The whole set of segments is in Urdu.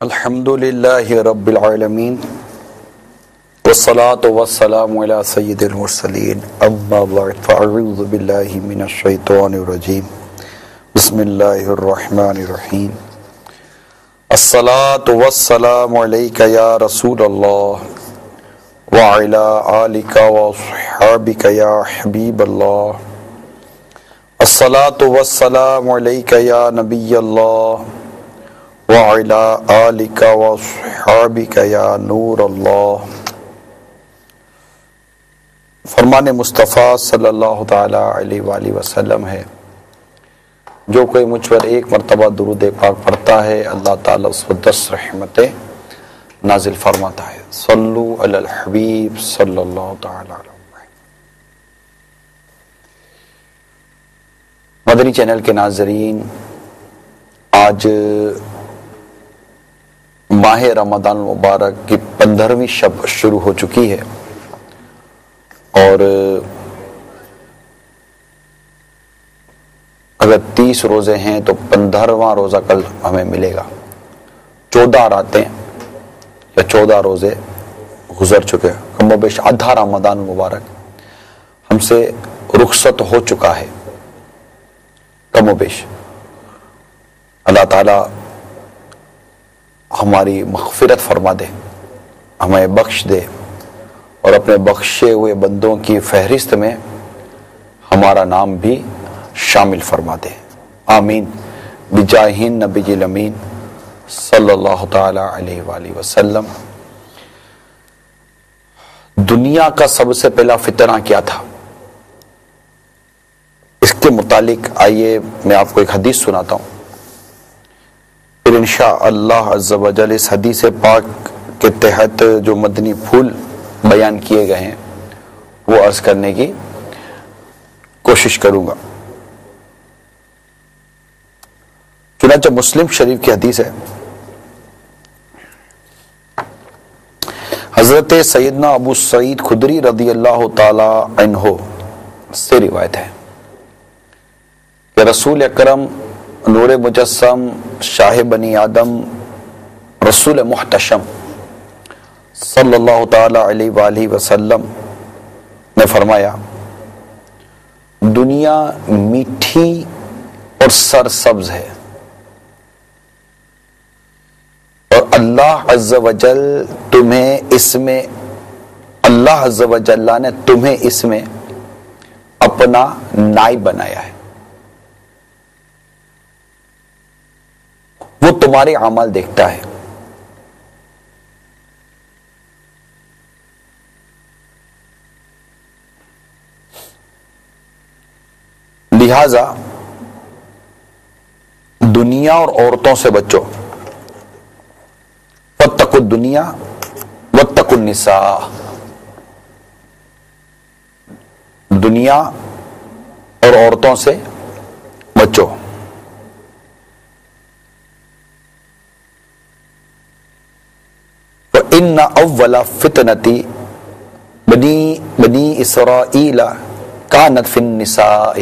الحمدللہ رب العالمین والصلاة والسلام علی سید المرسلین اما بعد فاعوذ باللہ من الشیطان الرجیم بسم اللہ الرحمن الرحیم الصلاة والسلام علیک یا رسول اللہ وعلی آلک واصحابک یا حبیب اللہ الصلاة والسلام علیک یا نبی اللہ وعلی آلک واصحابک یا نور اللہ۔ فرمان مصطفیٰ صلی اللہ تعالی علیہ وآلہ وسلم ہے، جو کوئی مجھ پر ایک مرتبہ درود پاک پڑھتا ہے اللہ تعالیٰ اس پر 10 رحمتیں نازل فرماتا ہے۔ صلو علی الحبیب صلی اللہ تعالی علیہ وسلم۔ مدنی چینل کے ناظرین، آج ماہ رمضان المبارک کی 15ویں شب شروع ہو چکی ہے، اور اگر 30 روزے ہیں تو 15واں روزہ کل ہمیں ملے گا۔ 14 راتیں یا 14 روزے گزر چکے، کم و بیش آدھا رمضان المبارک ہم سے رخصت ہو چکا ہے، کم و بیش۔ اللہ تعالیٰ ہماری مغفرت فرما دے، ہمیں بخش دے، اور اپنے بخشے ہوئے بندوں کی فہرست میں ہمارا نام بھی شامل فرما دے، آمین بجاہ نبی الامین صلی اللہ تعالی علیہ وآلہ وسلم۔ دنیا کا سب سے پہلا فتنہ کیا تھا، اس کے متعلق آئیے میں آپ کو ایک حدیث سناتا ہوں، پھر انشاءاللہ عز و جل اس حدیث پاک کے تحت جو مدنی پھول بیان کیے گئے ہیں وہ عرض کرنے کی کوشش کروں گا۔ چنانچہ مسلم شریف کی حدیث ہے، حضرت سیدنا ابو سعید خدری رضی اللہ تعالی عنہ سے روایت ہے کہ رسول اکرم نور مجسم شاہ بنی آدم رسول محتشم صلی اللہ تعالی علیہ وآلہ وسلم نے فرمایا، دنیا میٹھی اور سرسبز ہے، اور اللہ عز و جل نے تمہیں اس میں اپنا نائب بنایا ہے، وہ تمہارے اعمال دیکھتا ہے، لہذا دنیا اور عورتوں سے بچو، واتقوا الدنیا واتقوا النساء، دنیا اور عورتوں سے بچو۔ وَإِنَّ أَوَّلَ فِتْنَةِ بنی اسرائیل کانت فی النساء،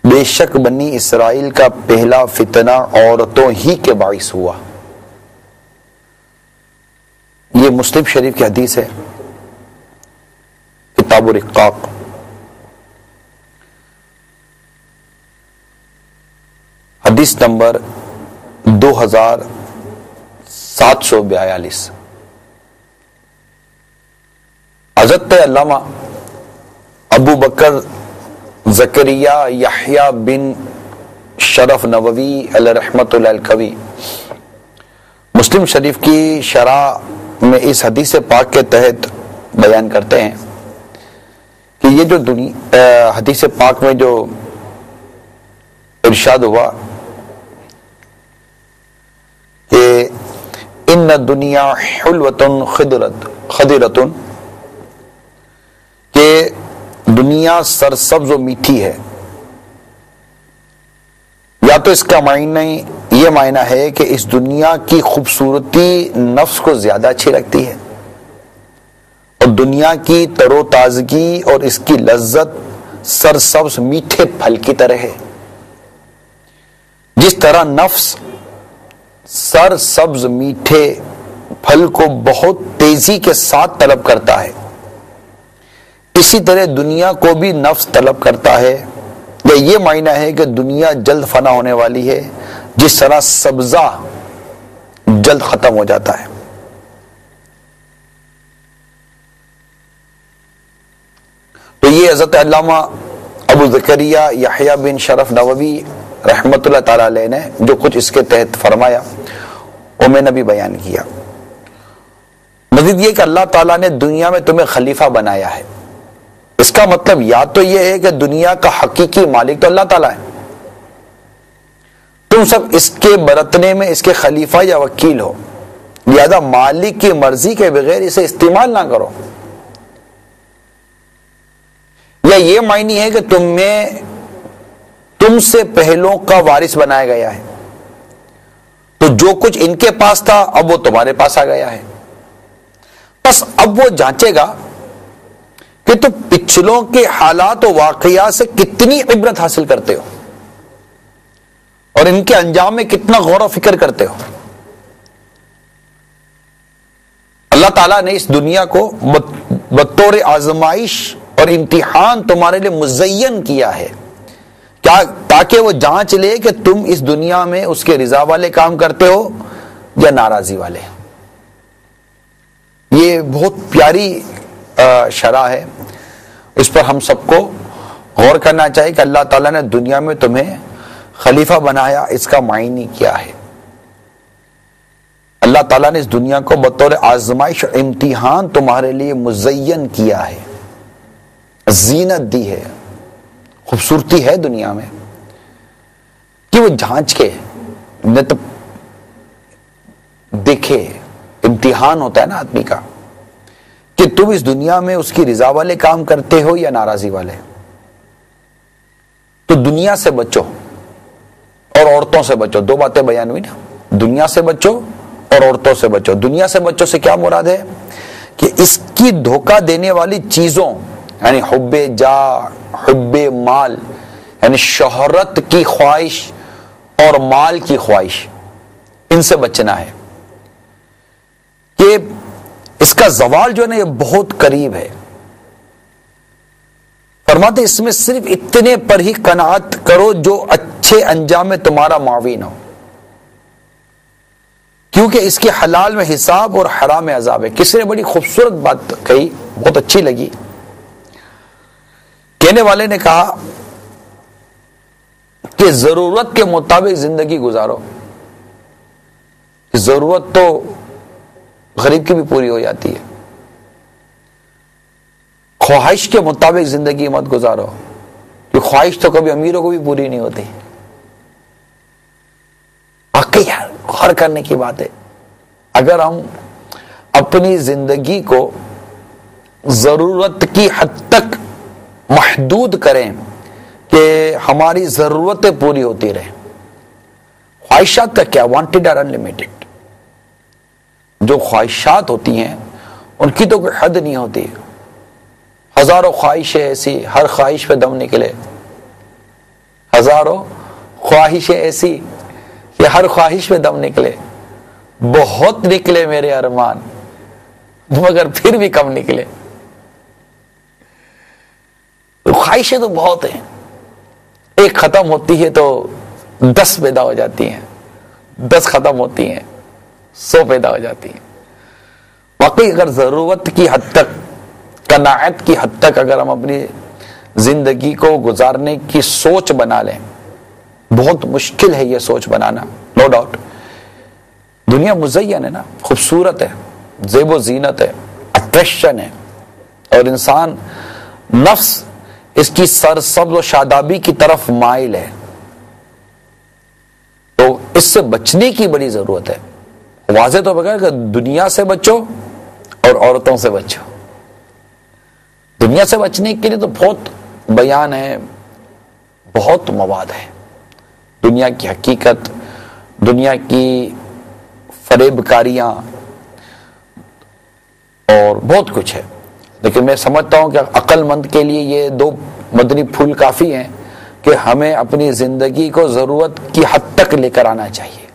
بے شک بنی اسرائیل کا پہلا فتنہ عورتوں ہی کے باعث ہوا۔ یہ مسلم شریف کی حدیث ہے، کتاب الرقاق، حدیث نمبر 2742۔ حضرت علامہ ابو بکر زکریا یحییٰ بن شرف نووی علیہ رحمۃ اللہ الکوی مسلم شریف کی شرح میں اس حدیث پاک کے تحت بیان کرتے ہیں کہ یہ جو حدیث پاک میں جو ارشاد ہوا کہ ان دنیا حلوۃ خضرۃ، کہ دنیا سرسبز و میٹھی ہے، یا تو اس کا یہ معنی ہے کہ اس دنیا کی خوبصورتی نفس کو زیادہ اچھی لگتی ہے، اور دنیا کی تر و تازگی اور اس کی لذت سرسبز میٹھے پھل کی طرح ہے۔ جس طرح نفس سر سبز میٹھے پھل کو بہت تیزی کے ساتھ طلب کرتا ہے، اسی طرح دنیا کو بھی نفس طلب کرتا ہے، یا یہ معنی ہے کہ دنیا جلد فنا ہونے والی ہے جس طرح سبزہ جلد ختم ہو جاتا ہے۔ تو یہ حضرت علامہ ابو زکریہ یحییٰ بن شرف نووی رحمۃ اللہ تعالی علیہ نے جو کچھ اس کے تحت فرمایا وہ میں نے بھی بیان کیا۔ مزید یہ کہ اللہ تعالیٰ نے دنیا میں تمہیں خلیفہ بنایا ہے، اس کا مطلب یا تو یہ ہے کہ دنیا کا حقیقی مالک تو اللہ تعالیٰ ہے، تم سب اس کے برتنے میں اس کے خلیفہ یا وکیل ہو، لہذا مالک کی مرضی کے بغیر اسے استعمال نہ کرو، یا یہ معنی ہے کہ تم سے پہلوں کا وارث بنایا گیا ہے، تو جو کچھ ان کے پاس تھا اب وہ تمہارے پاس آ گیا ہے، بس اب وہ جانچے گا کہ تم پچھلوں کے حالات و واقعات سے کتنی عبرت حاصل کرتے ہو اور ان کے انجام میں کتنا غور و فکر کرتے ہو۔ اللہ تعالیٰ نے اس دنیا کو بطور آزمائش اور امتحان تمہارے لیے مزین کیا ہے، تاکہ وہ جانچ لے کہ تم اس دنیا میں اس کے رضا والے کام کرتے ہو یا ناراضی والے۔ یہ بہت پیاری شرح ہے، اس پر ہم سب کو غور کرنا چاہیے کہ اللہ تعالیٰ نے دنیا میں تمہیں خلیفہ بنایا، اس کا معنی کیا ہے۔ اللہ تعالیٰ نے اس دنیا کو بطور آزمائش اور امتحان تمہارے لیے مزین کیا ہے، زینت دی ہے، خوبصورتی ہے دنیا میں کہ وہ جھانچ کے نہ تو دیکھے، امتحان ہوتا ہے نا آدمی کا کہ تم اس دنیا میں اس کی رضا والے کام کرتے ہو یا ناراضی والے۔ تو دنیا سے بچو اور عورتوں سے بچو، دو باتیں بیان ہوئی نا، دنیا سے بچو اور عورتوں سے بچو۔ دنیا سے بچو سے کیا مراد ہے کہ اس کی دھوکہ دینے والی چیزوں یعنی حب جاہ، حب مال یعنی شہرت کی خواہش اور مال کی خواہش، ان سے بچنا ہے کہ اس کا زوال جو ہے نا یہ بہت قریب ہے۔ فرماتے اس میں صرف اتنے پر ہی قناعت کرو جو اچھے انجام میں تمہارا معاون ہو، کیونکہ اس کے حلال میں حساب اور حرام میں عذاب ہے۔ کسی نے بڑی خوبصورت بات کہی، بہت اچھی لگی۔ کہنے والے نے کہا کہ ضرورت کے مطابق زندگی گزارو، ضرورت تو غریب کی بھی پوری ہو جاتی ہے، خواہش کے مطابق زندگی مت گزارو، کہ خواہش تو کبھی امیروں کو بھی پوری نہیں ہوتی۔ واقعی یار غور کرنے کی بات ہے، اگر ہم اپنی زندگی کو ضرورت کی حد تک محدود کریں کہ ہماری ضرورتیں پوری ہوتی رہیں، خواہشات کا کیا، وانٹڈ اور انلمیٹڈ، جو خواہشات ہوتی ہیں ان کی تو کوئی حد نہیں ہوتی، ہزاروں خواہشیں ایسی، ہر خواہش پہ دم نکلے، ہزاروں خواہشیں ایسی کہ ہر خواہش پہ دم نکلے، بہت نکلے میرے ارمان مگر پھر بھی کم نکلے۔ خواہشیں تو بہت ہیں، ایک ختم ہوتی ہے تو 10 پیدا ہو جاتی ہیں، 10 ختم ہوتی ہیں 100 پیدا ہو جاتی ہیں۔ واقعی اگر ضرورت کی حد تک، قناعت کی حد تک اگر ہم اپنی زندگی کو گزارنے کی سوچ بنا لیں، بہت مشکل ہے یہ سوچ بنانا، نو ڈاؤٹ۔ دنیا مزین ہے نا، خوبصورت ہے، زیب و زینت ہے، اٹریکشن ہے، اور انسان نفس اس کی سرسبز و شادابی کی طرف مائل ہے، تو اس سے بچنے کی بڑی ضرورت ہے۔ واضح تو بغیر کہ دنیا سے بچو اور عورتوں سے بچو۔ دنیا سے بچنے کے لیے تو بہت بیان ہے، بہت مواد ہے، دنیا کی حقیقت، دنیا کی فریب کاریاں اور بہت کچھ ہے، لیکن میں سمجھتا ہوں کہ عقل مند کے لیے یہ 2 مدنی پھول کافی ہیں کہ ہمیں اپنی زندگی کو ضرورت کی حد تک لے کر آنا چاہیے۔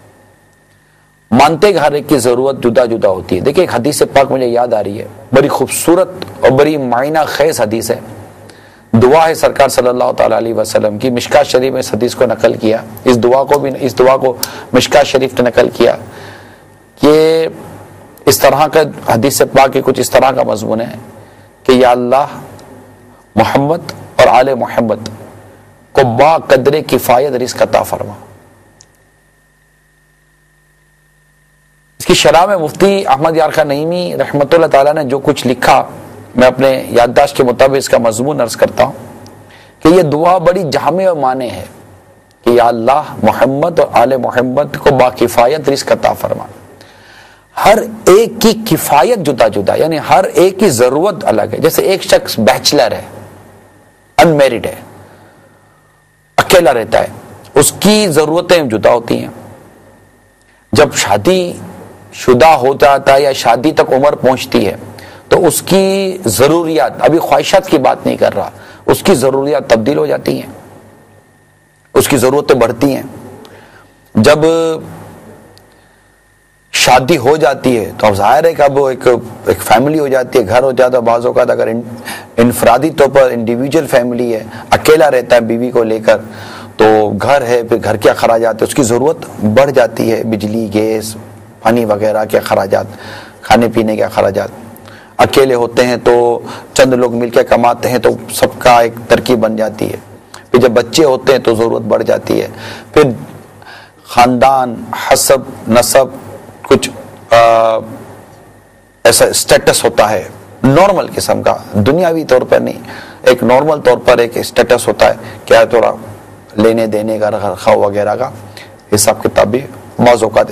مانتے کہ ہر ایک کی ضرورت جدا جدا ہوتی ہے. دیکھیں ایک حدیث پاک مجھے یاد آ رہی ہے, بڑی خوبصورت اور بڑی معنی خیز حدیث ہے. دعا ہے سرکار صلی اللہ تعالیٰ علیہ وسلم کی, مشکات شریف میں اس حدیث کو نقل کیا, اس دعا کو مشکات شریف نے نقل کیا کہ اس طرح کا حدیث پاک کے کچھ اس طرح کا مضمون ہے کہ یا اللہ محمد اور آل محمد کو با قدر کفایت رزق عطا فرما. اس کی شرح میں مفتی احمد یار خان نعیمی رحمۃ اللہ تعالیٰ نے جو کچھ لکھا, میں اپنے یادداشت کے مطابق اس کا مضمون عرض کرتا ہوں کہ یہ دعا بڑی جامع و معنی ہے کہ یا اللہ محمد اور آل محمد کو با کفایت رزق عطا فرما. ہر ایک کی کفایت جدا جدا, یعنی ہر ایک کی ضرورت الگ ہے. جیسے ایک شخص بیچلر ہے, ان میرڈ ہے, اکیلا رہتا ہے, اس کی ضرورتیں جدا ہوتی ہیں. جب شادی شدہ ہو جاتا ہے یا شادی تک عمر پہنچتی ہے تو اس کی ضروریات, ابھی خواہشات کی بات نہیں کر رہا, اس کی ضروریات تبدیل ہو جاتی ہیں, اس کی ضرورتیں بڑھتی ہیں. جب شادی ہو جاتی ہے تو اب ظاہر ہے کہ اب ایک فیملی ہو جاتی ہے, گھر ہو جاتا ہے. بعض اوقات اگر انفرادی طور پر انڈیویجول فیملی ہے, اکیلا رہتا ہے بیوی کو لے کر, تو گھر ہے, پھر گھر کے اخراجات, اس کی ضرورت بڑھ جاتی ہے, بجلی گیس پانی وغیرہ کے اخراجات, کھانے پینے کے اخراجات. اکیلے ہوتے ہیں تو چند لوگ مل کے کماتے ہیں تو سب کا ایک ترکیب بن جاتی ہے. پھر جب بچے ہوتے ہیں تو ضرورت بڑھ جاتی ہے. پھر خاندان, حسب, نسب, کچھ ایسا اسٹیٹس ہوتا ہے نارمل قسم کا, دنیاوی طور پر نہیں, ایک نارمل طور پر ایک اسٹیٹس ہوتا ہے کیا تھوڑا لینے دینے کا, رکھ رکھاؤ وغیرہ کا حساب کتاب بھی بعض اوقات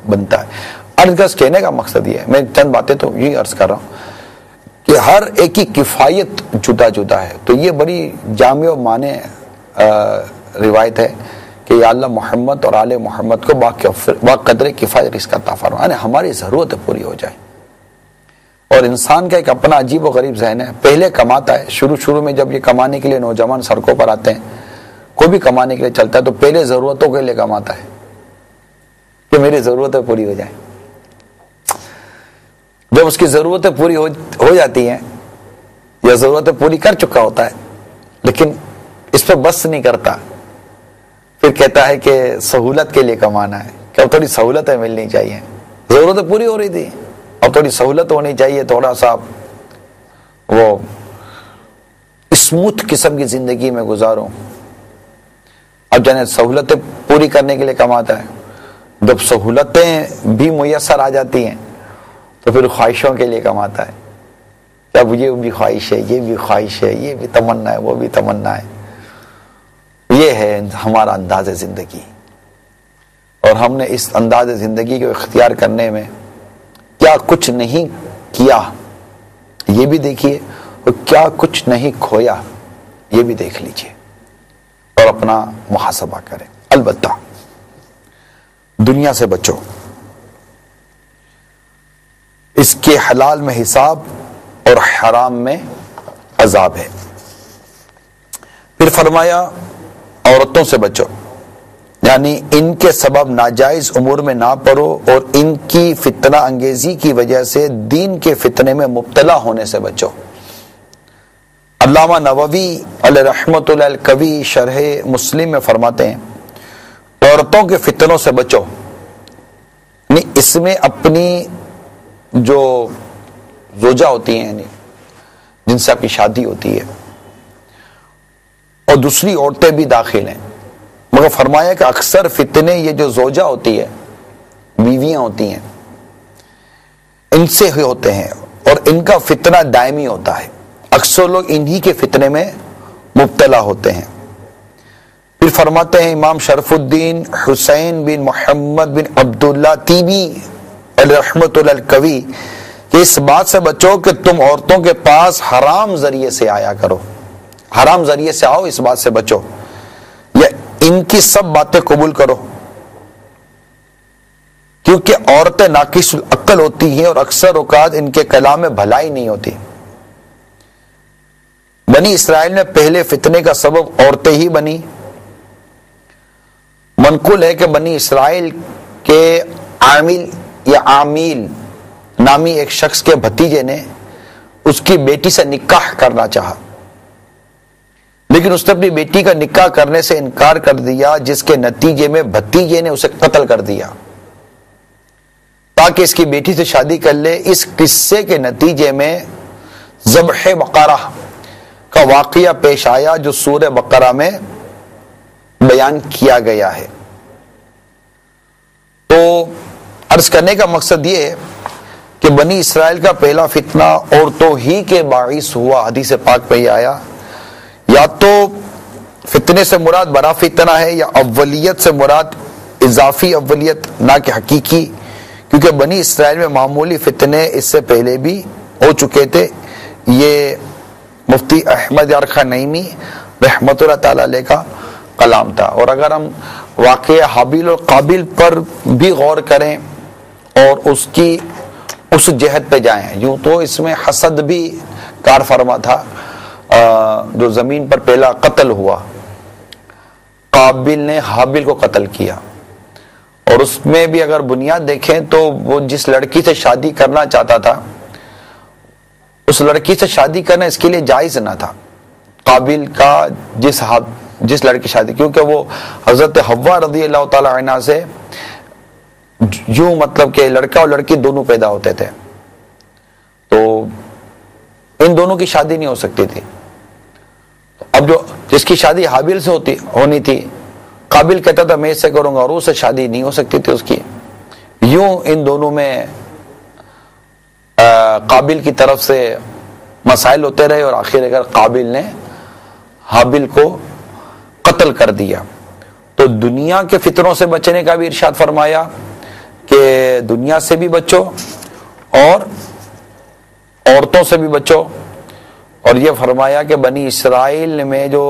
بنتا ہے. عرض کہنے کا مقصد یہ ہے, میں چند باتیں تو یہی عرض کر رہا ہوں کہ ہر ایک کی کفایت جدا جدا ہے. تو یہ بڑی جامع و معنی روایت ہے کہ یا اللہ محمد اور آل محمد کو با قدر کفایت رزق عطا فرما, یعنی ہماری ضرورتیں پوری ہو جائیں. اور انسان کا ایک اپنا عجیب و غریب ذہن ہے, پہلے کماتا ہے, شروع میں جب یہ کمانے کے لیے نوجوان سڑکوں پر آتے ہیں, کوئی بھی کمانے کے لیے چلتا ہے تو پہلے ضرورتوں کے لیے کماتا ہے کہ میری ضرورتیں پوری ہو جائیں. جب اس کی ضرورتیں پوری ہو جاتی ہیں یا ضرورتیں پوری کر چکا ہوتا ہے لیکن اس پہ بس نہیں کرتا, پھر کہتا ہے کہ سہولت کے لیے کمانا ہے, کہ اب تھوڑی سہولتیں ملنی چاہیے. ضرورتیں پوری ہو رہی تھی, اب تھوڑی سہولت ہونی چاہیے, تھوڑا سا وہ اسموتھ قسم کی زندگی میں گزاروں. اب جانے سہولتیں پوری کرنے کے لیے کماتا ہے, جب سہولتیں بھی میسر آ جاتی ہیں تو پھر خواہشوں کے لیے کماتا ہے. اب یہ بھی خواہش ہے, یہ بھی خواہش ہے, یہ بھی تمنا ہے, وہ بھی تمنا ہے. یہ ہے ہمارا انداز زندگی, اور ہم نے اس انداز زندگی کو اختیار کرنے میں کیا کچھ نہیں کیا یہ بھی دیکھیے, اور کیا کچھ نہیں کھویا یہ بھی دیکھ لیجیے, اور اپنا محاسبہ کریں. البتہ دنیا سے بچو, اس کے حلال میں حساب اور حرام میں عذاب ہے. پھر فرمایا عورتوں سے بچو, یعنی ان کے سبب ناجائز امور میں نہ پڑو, اور ان کی فتنہ انگیزی کی وجہ سے دین کے فتنے میں مبتلا ہونے سے بچو. علامہ نووی علیہ رحمۃ اللہ الکوی شرح مسلم میں فرماتے ہیں عورتوں کے فتنوں سے بچو, یعنی اس میں اپنی جو زوجہ ہوتی ہیں جن سے آپ کی شادی ہوتی ہے اور دوسری عورتیں بھی داخل ہیں, مگر فرمایا کہ اکثر فتنے یہ جو زوجہ ہوتی ہے, بیویاں ہوتی ہیں, ان سے ہی ہوتے ہیں, اور ان کا فتنہ دائمی ہوتا ہے. اکثر لوگ انہی کے فتنے میں مبتلا ہوتے ہیں. پھر فرماتے ہیں امام شرف الدین حسین بن محمد بن عبداللہ تیبی رحمۃ اللہ الکوی کہ اس بات سے بچو کہ تم عورتوں کے پاس حرام ذریعے سے آیا کرو, حرام ذریعے سے آؤ, اس بات سے بچو, یا ان کی سب باتیں قبول کرو, کیونکہ عورتیں ناقص العقل ہوتی ہیں اور اکثر اوقات ان کے کلام میں بھلائی نہیں ہوتی. بنی اسرائیل میں پہلے فتنے کا سبب عورتیں ہی بنی. منقول ہے کہ بنی اسرائیل کے عامل یا عامل نامی ایک شخص کے بھتیجے نے اس کی بیٹی سے نکاح کرنا چاہا، لیکن اس نے اپنی بیٹی کا نکاح کرنے سے انکار کر دیا، جس کے نتیجے میں بھتیجے نے اسے قتل کر دیا تاکہ اس کی بیٹی سے شادی کر لے۔ اس قصے کے نتیجے میں ذبح بقرہ کا واقعہ پیش آیا جو سورہ بقرہ میں بیان کیا گیا ہے۔ تو عرض کرنے کا مقصد یہ ہے کہ بنی اسرائیل کا پہلا فتنہ عورتوں ہی کے باعث ہوا۔ حدیث پاک میں یہ آیا، یا تو فتنے سے مراد بڑا فتنہ ہے یا اولیت سے مراد اضافی اولیت نہ کہ حقیقی، کیونکہ بنی اسرائیل میں معمولی فتنے اس سے پہلے بھی ہو چکے تھے۔ یہ مفتی احمد یار خان نعیمی رحمۃ اللہ تعالی علیہ کا کلام تھا۔ اور اگر ہم واقعہ حابیل اور قابل پر بھی غور کریں اور اس جہت پہ جائیں، یوں تو اس میں حسد بھی کار فرما تھا۔ جو زمین پر پہلا قتل ہوا، قابل نے حابیل کو قتل کیا، اور اس میں بھی اگر بنیاد دیکھیں تو وہ جس لڑکی سے شادی کرنا چاہتا تھا اس لڑکی سے شادی کرنا اس کے لیے جائز نہ تھا۔ قابل کا جس لڑکی شادی، کیونکہ وہ حضرت حوا رضی اللہ تعالی عنہ سے یوں مطلب کہ لڑکا اور لڑکی دونوں پیدا ہوتے تھے، تو ان دونوں کی شادی نہیں ہو سکتی تھی۔ اب جو جس کی شادی حابیل سے ہونی تھی، قابل کہتا تھا میں اس سے کروں گا، اور اس سے شادی نہیں ہو سکتی تھی اس کی۔ یوں ان دونوں میں قابل کی طرف سے مسائل ہوتے رہے، اور آخر اگر قابل نے حابیل کو قتل کر دیا۔ تو دنیا کے فتنوں سے بچنے کا بھی ارشاد فرمایا کہ دنیا سے بھی بچو اور عورتوں سے بھی بچو، اور یہ فرمایا کہ بنی اسرائیل میں جو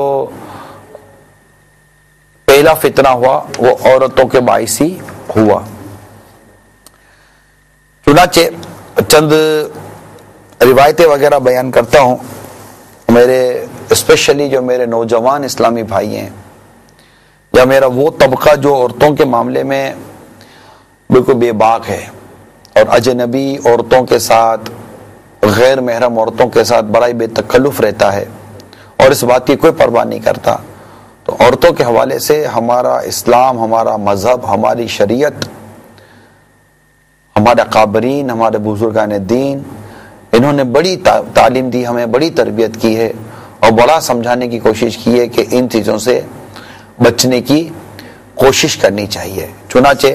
پہلا فتنہ ہوا وہ عورتوں کے باعث ہی ہوا۔ چنانچہ چند روایتیں وغیرہ بیان کرتا ہوں۔ میرے اسپیشلی جو میرے نوجوان اسلامی بھائی ہیں، یا میرا وہ طبقہ جو عورتوں کے معاملے میں بالکل بے باک ہے اور اجنبی عورتوں کے ساتھ، غیر محرم عورتوں کے ساتھ بڑا ہی بے تکلف رہتا ہے اور اس بات کی کوئی پرواہ نہیں کرتا، تو عورتوں کے حوالے سے ہمارا اسلام، ہمارا مذہب، ہماری شریعت، ہمارے اکابرین، ہمارے بزرگان دین، انہوں نے بڑی تعلیم دی، ہمیں بڑی تربیت کی ہے اور بڑا سمجھانے کی کوشش کی ہے کہ ان چیزوں سے بچنے کی کوشش کرنی چاہیے۔ چنانچہ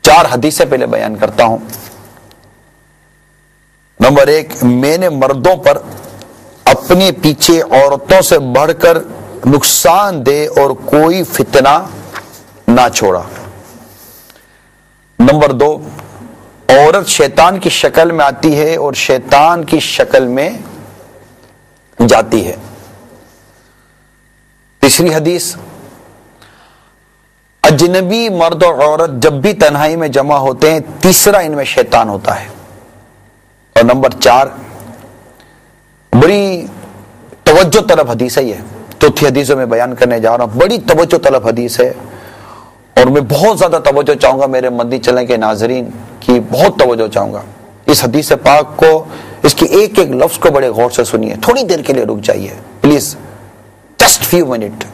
4 حدیثیں پہلے بیان کرتا ہوں۔ نمبر 1، میں نے مردوں پر اپنے پیچھے عورتوں سے بڑھ کر نقصان دہ اور کوئی فتنہ نہ چھوڑا۔ نمبر 2، عورت شیطان کی شکل میں آتی ہے اور شیطان کی شکل میں جاتی ہے۔ تیسری حدیث، اجنبی مرد اور عورت جب بھی تنہائی میں جمع ہوتے ہیں تیسرا ان میں شیطان ہوتا ہے۔ اور نمبر 4، بڑی توجہ طلب حدیث ہے، یہ چوتھی حدیث میں بیان کرنے جا رہا ہوں، بڑی توجہ طلب حدیث ہے، اور میں بہت زیادہ توجہ چاہوں گا میرے مدنی چلنے کے ناظرین کی، بہت توجہ چاہوں گا اس حدیث پاک کو، اس کی ایک ایک لفظ کو بڑے غور سے سنیے، تھوڑی دیر کے لیے رک جائیے please, just few minute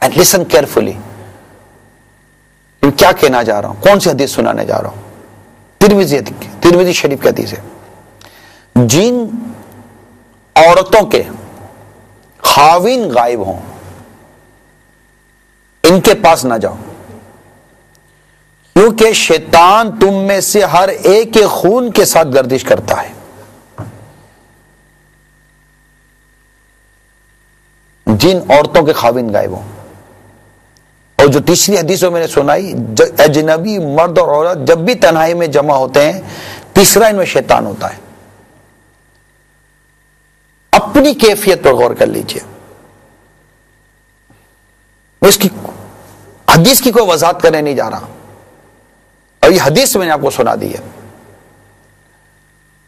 and listen carefully. کیا کہنا جا رہا ہوں، کون سی حدیث سنانے جا رہا ہوں؟ ترمذی شریف کی حدیث ہے، جن عورتوں کے خاوند غائب ہوں ان کے پاس نہ جاؤ، کیونکہ شیطان تم میں سے ہر ایک کے خون کے ساتھ گردش کرتا ہے۔ جن عورتوں کے خاوند غائب ہوں، اور جو تیسری حدیث میں نے سنائی، اجنبی مرد اور عورت جب بھی تنہائی میں جمع ہوتے ہیں تیسرا ان میں شیطان ہوتا ہے۔ اپنی کیفیت پر غور کر لیجئے، میں اس کی حدیث کی کوئی وضاحت کرنے نہیں جا رہا، اور یہ حدیث میں نے آپ کو سنا دی ہے۔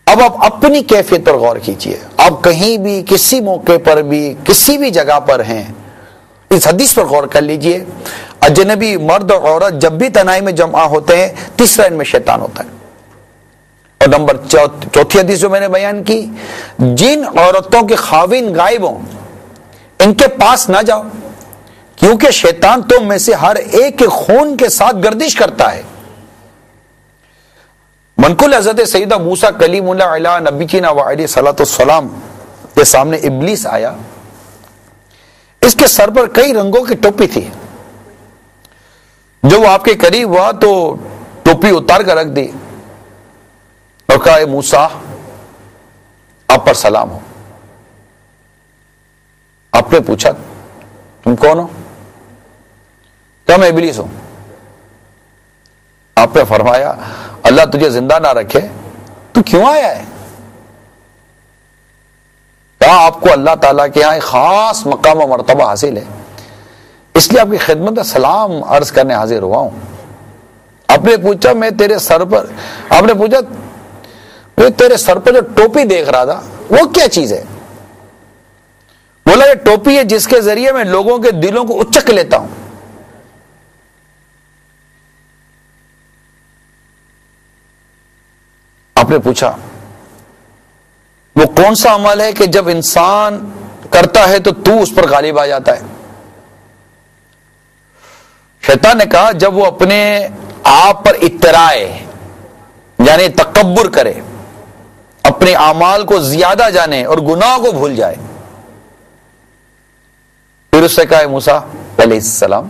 اب آپ اپنی کیفیت پر غور کیجئے، آپ کہیں بھی کسی موقع پر بھی کسی بھی جگہ پر ہیں، اس حدیث پر غور کر لیجئے، اجنبی مرد اور عورت جب بھی تنہائی میں جمع ہوتے ہیں، تیسرا ان میں شیطان ہوتا ہے۔ اور نمبر چوتھی حدیث جو میں نے بیان کی، جن عورتوں کے خاوند غائب ہوں ان کے پاس نہ جاؤ، کیونکہ شیطان تم میں سے ہر ایک کے خون کے ساتھ گردش کرتا ہے۔ منقول حضرت سیدہ موسیٰ کلیم اللہ علیہ نبینا وعلیہ صلاۃ السلام کے سامنے ابلیس آیا، اس کے سر پر کئی رنگوں کی ٹوپی تھی، جو وہ آپ کے قریب ہوا تو ٹوپی اتار کر رکھ دی اور کہا، اے موسیٰ آپ پر سلام ہو۔ آپ نے پوچھا تم کون ہو؟ کیا میں ابلیس ہوں؟ آپ نے فرمایا اللہ تجھے زندہ نہ رکھے، تو کیوں آیا ہے؟ کہا آپ کو اللہ تعالیٰ کے یہاں ایک خاص مقام و مرتبہ حاصل ہے، اس لیے آپ کی خدمت میں سلام عرض کرنے حاضر ہوا ہوں۔ آپ نے پوچھا میں تیرے سر پر، آپ نے پوچھا میں تیرے سر پر جو ٹوپی دیکھ رہا تھا وہ کیا چیز ہے؟ بولا یہ ٹوپی ہے جس کے ذریعے میں لوگوں کے دلوں کو اچک لیتا ہوں۔ آپ نے پوچھا وہ کون سا عمل ہے کہ جب انسان کرتا ہے تو اس پر غالب آ جاتا ہے؟ شیطان نے کہا جب وہ اپنے آپ پر اطراء یعنی تکبر کرے، اپنے اعمال کو زیادہ جانے اور گناہ کو بھول جائے۔ پھر اس سے کہا ہے موسیٰ علیہ السلام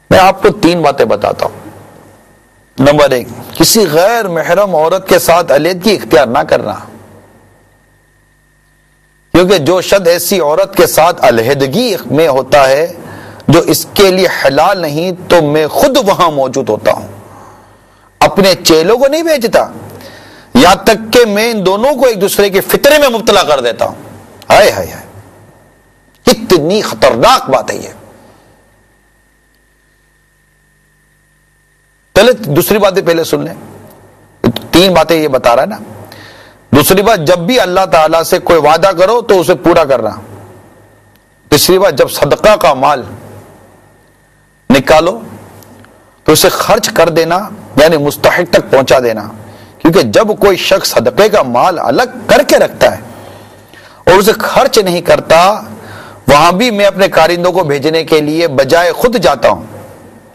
میں آپ کو 3 باتیں بتاتا ہوں۔ نمبر 1، کسی غیر محرم عورت کے ساتھ علیحدگی اختیار نہ کرنا، کیونکہ جو شخص ایسی عورت کے ساتھ علیحدگی میں ہوتا ہے جو اس کے لیے حلال نہیں، تو میں خود وہاں موجود ہوتا ہوں، اپنے چیلوں کو نہیں بھیجتا، یہاں تک کہ میں ان دونوں کو ایک دوسرے کے فطرے میں مبتلا کر دیتا ہوں۔ ہائے ہائے ہائے، کتنی خطرناک بات ہے یہ۔ پہلے دوسری باتیں پہلے سن لیں، 3 باتیں یہ بتا رہا ہے نا۔ دوسری بات، جب بھی اللہ تعالیٰ سے کوئی وعدہ کرو تو اسے پورا کرنا۔ تیسری بات، جب صدقہ کا مال نکالو تو اسے خرچ کر دینا، یعنی مستحق تک پہنچا دینا، کیونکہ جب کوئی شخص صدقے کا مال الگ کر کے رکھتا ہے اور اسے خرچ نہیں کرتا، وہاں بھی میں اپنے کارندوں کو بھیجنے کے لیے بجائے خود جاتا ہوں،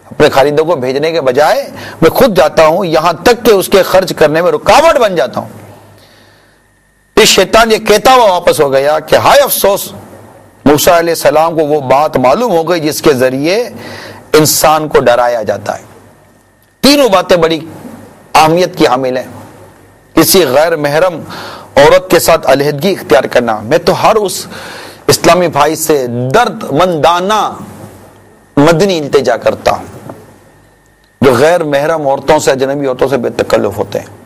اپنے خاندوں کو بھیجنے کے بجائے میں خود جاتا ہوں، یہاں تک کہ اس کے خرچ کرنے میں رکاوٹ بن جاتا ہوں۔ اس شیطان یہ کہتا ہوا واپس ہو گیا کہ ہائے افسوس، موسیٰ علیہ السلام کو وہ بات معلوم ہو گئی جس کے ذریعے انسان کو ڈرایا جاتا ہے۔ تینوں باتیں بڑی اہمیت کی حامل ہیں۔ کسی غیر محرم عورت کے ساتھ علیحدگی اختیار کرنا، میں تو ہر اس اسلامی بھائی سے درد مندانہ مدنی التجا کرتا ہوں جو غیر محرم عورتوں سے، اجنبی عورتوں سے بے تکلف ہوتے ہیں۔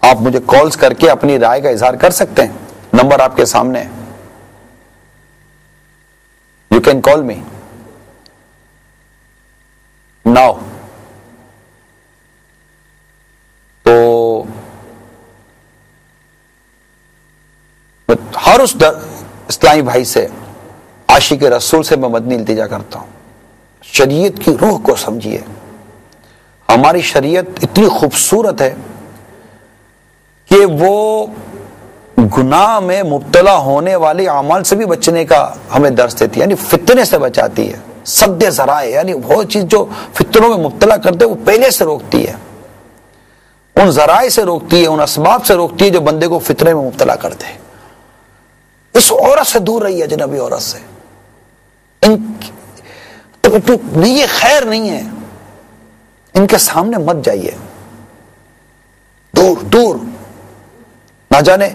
آپ مجھے کالز کر کے اپنی رائے کا اظہار کر سکتے ہیں، نمبر آپ کے سامنے ہے، you can call me now. تو ہر اس اسلامی بھائی سے، عاشق رسول سے میں مدنی التجا کرتا ہوں، شریعت کی روح کو سمجھیے۔ ہماری شریعت اتنی خوبصورت ہے کہ وہ گناہ میں مبتلا ہونے والے اعمال سے بھی بچنے کا ہمیں درس دیتی ہے، یعنی فتنے سے بچاتی ہے، سد ذرائع، یعنی وہ چیز جو فتنوں میں مبتلا کرتے وہ پہلے سے روکتی ہے، ان ذرائع سے روکتی ہے، ان اسباب سے روکتی ہے جو بندے کو فتنے میں مبتلا کرتے ہیں۔ اس عورت سے دور رہی ہے، اجنبی عورت سے، یہ خیر نہیں ہے، ان کے سامنے مت جائیے، دور دور، نہ جانے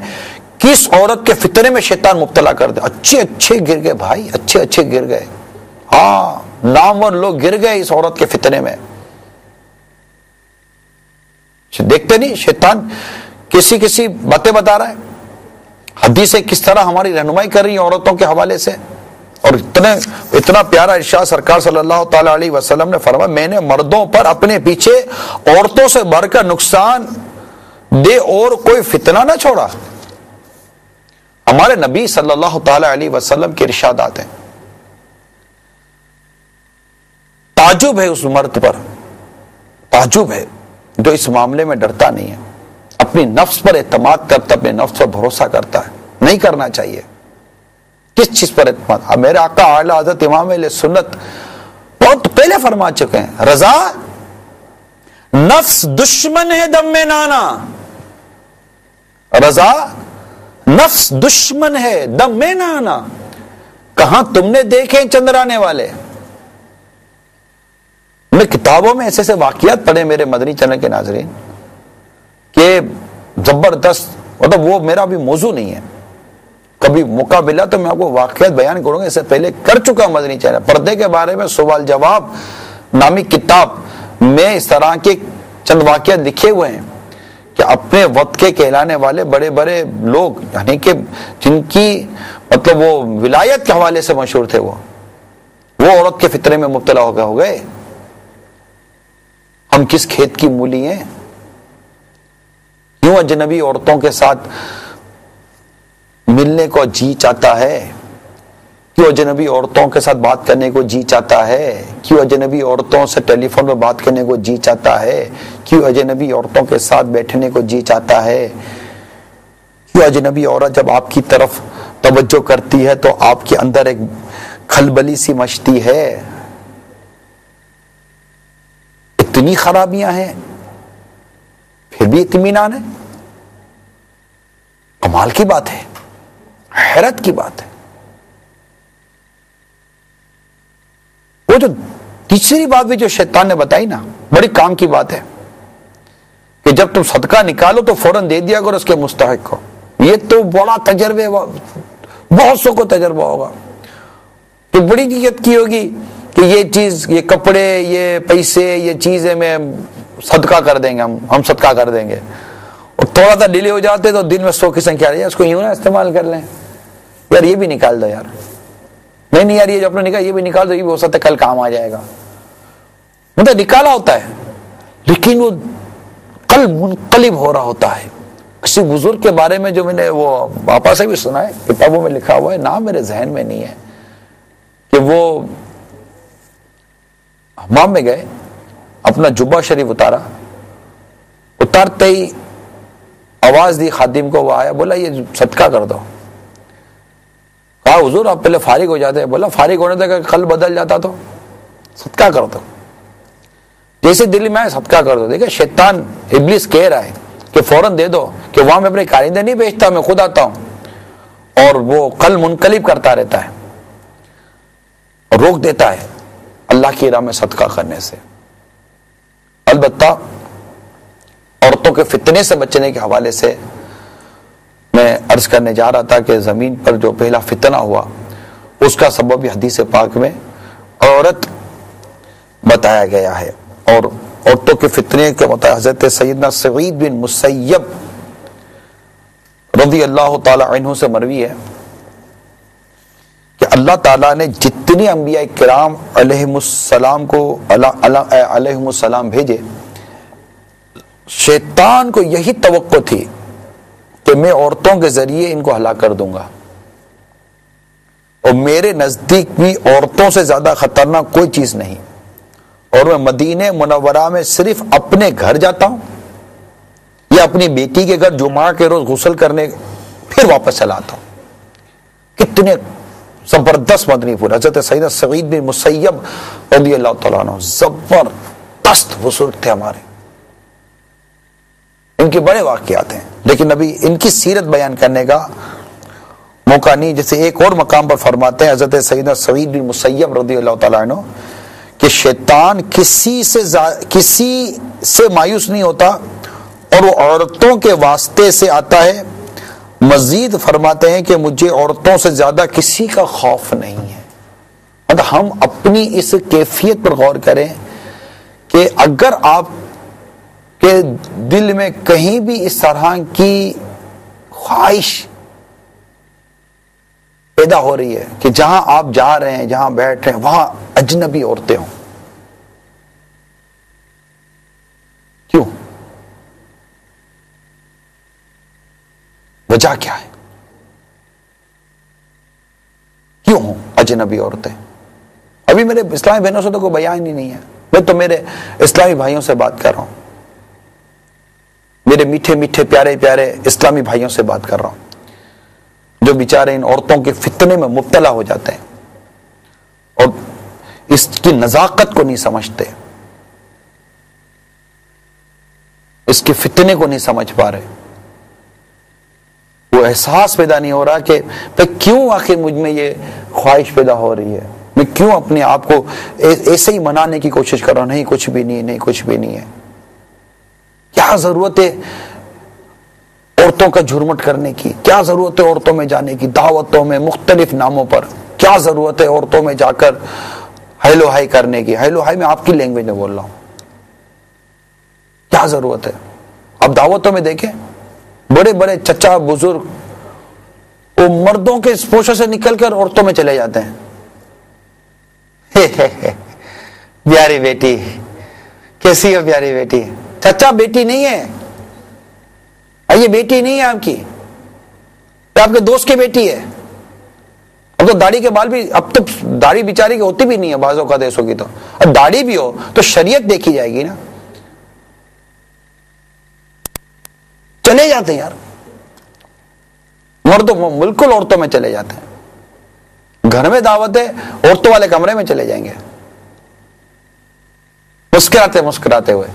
کس عورت کے فتنے میں شیطان مبتلا کر دے۔ اچھے اچھے گر گئے بھائی، اچھے اچھے گر گئے، ہاں نامور لوگ گر گئے اس عورت کے فتنے میں۔ دیکھتے نہیں شیطان کسی باتیں بتا رہا ہے، حدیثیں کس طرح ہماری رہنمائی کر رہی ہیں عورتوں کے حوالے سے، اور اتنا پیارا ارشاد سرکار صلی اللہ تعالی علیہ وسلم نے فرمایا، میں نے مردوں پر اپنے پیچھے عورتوں سے بڑھ کر نقصان دے اور کوئی فتنہ نہ چھوڑا۔ ہمارے نبی صلی اللہ تعالی علیہ وسلم کے ارشادات ہیں، تعجب ہے اس مرد پر، تعجب ہے جو اس معاملے میں ڈرتا نہیں ہے، اپنی نفس پر اعتماد کرتا، اپنے نفس پر بھروسہ کرتا ہے۔ نہیں کرنا چاہیے۔ کس چیز پر اعتماد؟ اب میرے آقا اعلی حضرت امام اہل سنت بہت پہلے فرما چکے ہیں، رضا نفس دشمن ہے دم میں نانا، رضا نفس دشمن ہے دم میں نانا۔ کہاں تم نے دیکھے چندرانے والے؟ میں کتابوں میں ایسے واقعات پڑھے میرے مدنی چینل کے ناظرین کہ زبردست، مطلب وہ میرا بھی موضوع نہیں ہے، کبھی موقع ملا تو میں آپ کو واقعات بیان کروں گا۔ اس سے پہلے کر چکا مدنی چینل، پردے کے بارے میں سوال جواب نامی کتاب میں اس طرح کے چند واقعات لکھے ہوئے ہیں کہ اپنے وقت کے کہلانے والے بڑے بڑے لوگ، یعنی کہ جن کی مطلب وہ ولایت کے حوالے سے مشہور تھے، وہ عورت کے فتنے میں مبتلا ہو گئے۔ ہم کس کھیت کی مولی ہیں؟ کیوں اجنبی عورتوں کے ساتھ ملنے کو جی چاہتا ہے؟ کیوں اجنبی عورتوں کے ساتھ بات کرنے کو جی چاہتا ہے؟ کیوں اجنبی عورتوں سے ٹیلی فون پر بات کرنے کو جی چاہتا ہے؟ کیوں اجنبی عورتوں کے ساتھ بیٹھنے کو جی چاہتا ہے؟ کیوں اجنبی عورت جب آپ کی طرف توجہ کرتی ہے تو آپ کے اندر ایک کھلبلی سی مچتی ہے؟ اتنی خرابیاں ہیں پھر بھی اطمینان ہے؟ کمال کی بات ہے، حیرت کی بات ہے۔ وہ جو تیسری بات بھی جو شیطان نے بتائی نا، بڑی کام کی بات ہے کہ جب تم صدقہ نکالو تو فوراً دے دیا کرو اس کے مستحق کو۔ یہ تو بڑا تجربے، بہت سو کو تجربہ ہوگا کہ بڑی نیت کی ہوگی کہ یہ چیز، یہ کپڑے، یہ پیسے، یہ چیزیں میں صدقہ کر دیں گے، ہم صدقہ کر دیں گے، اور تھوڑا سا ڈیلے ہو جاتے تو دن میں 100 کی سنکھیا رہی ہے، اس کو یوں نہ استعمال کر لیں، یار یہ بھی نکال دو، یار نہیں یار یہ جو اپنے نکال، یہ بھی نکال دو، یہ بھی ہو سکتا ہے کل کام آ جائے گا۔ مطلب نکالا ہوتا ہے لیکن وہ قلب منقلب ہو رہا ہوتا ہے۔ کسی بزرگ کے بارے میں جو میں نے وہ آپا سے بھی سنا ہے، کتابوں میں لکھا ہوا ہے، نام میرے ذہن میں نہیں ہے، کہ وہ حمام میں گئے، اپنا جبہ شریف اتارتے ہی آواز دی خادم کو، وہ آیا، بولا یہ صدقہ کر دو۔ کہا حضور آپ پہلے فارغ ہو جاتے ہیں؟ بولا فارغ ہونے تک قلب بدل جاتا تو صدقہ کر دو۔ جیسے دل میں آئے صدقہ کر دو۔ دیکھیں شیطان ابلیس کہہ رہا ہے کہ فوراً دے دو، کہ وہاں میں اپنے کارندے نہیں بھیجتا، میں خود آتا ہوں، اور وہ قلب منقلب کرتا رہتا ہے، روک دیتا ہے اللہ کی راہ میں صدقہ کرنے سے۔ البتہ عورتوں کے فتنے سے بچنے کے حوالے سے میں عرض کرنے جا رہا تھا کہ زمین پر جو پہلا فتنہ ہوا اس کا سبب بھی حدیث پاک میں عورت بتایا گیا ہے، اور عورتوں کے فتنے کے مطابق حضرت سیدنا سعید بن مسیب رضی اللہ تعالی عنہ سے مروی ہے کہ اللہ تعالیٰ نے جتنی انبیاء کرام علیہم السلام بھیجے، شیطان کو یہی توقع تھی کہ میں عورتوں کے ذریعے ان کو ہلاک کر دوں گا، اور میرے نزدیک بھی عورتوں سے زیادہ خطرناک کوئی چیز نہیں، اور میں مدینہ منورہ میں صرف اپنے گھر جاتا ہوں یا اپنی بیٹی کے گھر جمعہ کے روز غسل کرنے پھر واپس چلا آتا ہوں۔ کتنے زبردست مدنی پھول! حضرت سیدنا سعید بن مسیب رضی اللہ تعالیٰ عنہ زبردست بزرگ تھے ہمارے، ان کے بڑے واقعات ہیں، لیکن ابھی ان کی سیرت بیان کرنے کا موقع نہیں۔ جیسے ایک اور مقام پر فرماتے ہیں حضرت سیدنا سعید بن مسیب رضی اللہ تعالیٰ عنہ کہ شیطان کسی سے مایوس نہیں ہوتا، اور وہ عورتوں کے واسطے سے آتا ہے۔ مزید فرماتے ہیں کہ مجھے عورتوں سے زیادہ کسی کا خوف نہیں ہے۔ مطلب ہم اپنی اس کیفیت پر غور کریں کہ اگر آپ کے دل میں کہیں بھی اس طرح کی خواہش پیدا ہو رہی ہے کہ جہاں آپ جا رہے ہیں، جہاں بیٹھ رہے ہیں، وہاں اجنبی عورتیں ہوں، کیوں؟ وجہ کیا ہے؟ کیوں ہوں اجنبی عورتیں؟ ابھی میرے اسلامی بہنوں سے تو کوئی بیان ہی نہیں ہے. میں تو میرے اسلامی بھائیوں سے بات کر رہا ہوں, میرے میٹھے میٹھے پیارے پیارے اسلامی بھائیوں سے بات کر رہا ہوں, جو بیچارے ان عورتوں کے فتنے میں مبتلا ہو جاتے ہیں اور اس کی نزاکت کو نہیں سمجھتے, اس کے فتنے کو نہیں سمجھ پا رہے. وہ احساس پیدا نہیں ہو رہا کہ کیوں آخر مجھ میں یہ خواہش پیدا ہو رہی ہے, میں کیوں اپنے آپ کو ایسے ہی منانے کی کوشش کر رہا ہوں, نہیں کچھ بھی نہیں, نہیں کچھ بھی نہیں ہے. کیا ضرورت ہے عورتوں کا جھرمٹ کرنے کی, کیا ضرورت ہے عورتوں میں جانے کی, دعوتوں میں مختلف ناموں پر, کیا ضرورت ہے عورتوں میں جا کر ہیلو ہائی کرنے کی. ہیلو ہائی میں آپ کی لینگویج میں بول رہا ہوں, کیا ضرورت ہے. اب دعوتوں میں دیکھیں بڑے بڑے چچا بزرگ وہ مردوں کے پوشوں سے نکل کر عورتوں میں چلے جاتے ہیں. پیاری بیٹی کیسی ہو پیاری بیٹی, چچا بیٹی نہیں ہے, یہ بیٹی نہیں ہے آپ کی, آپ کے دوست کی بیٹی ہے. اب تو داڑھی کے بال بھی, اب تو داڑھی بیچاری کی ہوتی بھی نہیں ہے بعضوں کا دیسوں کی, تو اب داڑھی بھی ہو تو شریعت دیکھی جائے گی نا. چلے جاتے ہیں یار مردوں, بالکل عورتوں میں چلے جاتے ہیں. گھر میں دعوت ہے, عورتوں والے کمرے میں چلے جائیں گے مسکراتے مسکراتے ہوئے.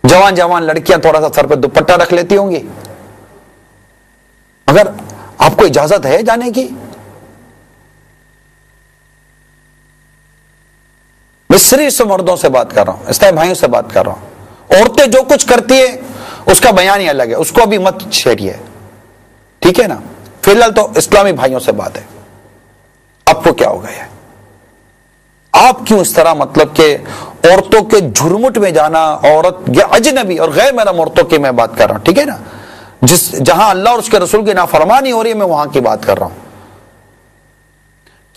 جوان جوان لڑکیاں تھوڑا سا سر پہ دوپٹہ رکھ لیتی ہوں گی. اگر آپ کو اجازت ہے جانے کی, میں صرف مردوں سے بات کر رہا ہوں, اسلامی بھائیوں سے بات کر رہا ہوں. عورتیں جو کچھ کرتی ہے اس کا بیان ہی الگ ہے, اس کو ابھی مت چھیڑیے, ٹھیک ہے نا. فی الحال تو اسلامی بھائیوں سے بات ہے. آپ کو کیا ہو گیا ہے, آپ کیوں اس طرح مطلب کہ عورتوں کے جھرمٹ میں جانا, عورت یا اجنبی اور غیر محرم عورتوں کی میں بات کر رہا ہوں, ٹھیک ہے نا, جہاں اللہ اور اس کے رسول کی نافرمانی ہو رہی ہے میں وہاں کی بات کر رہا ہوں.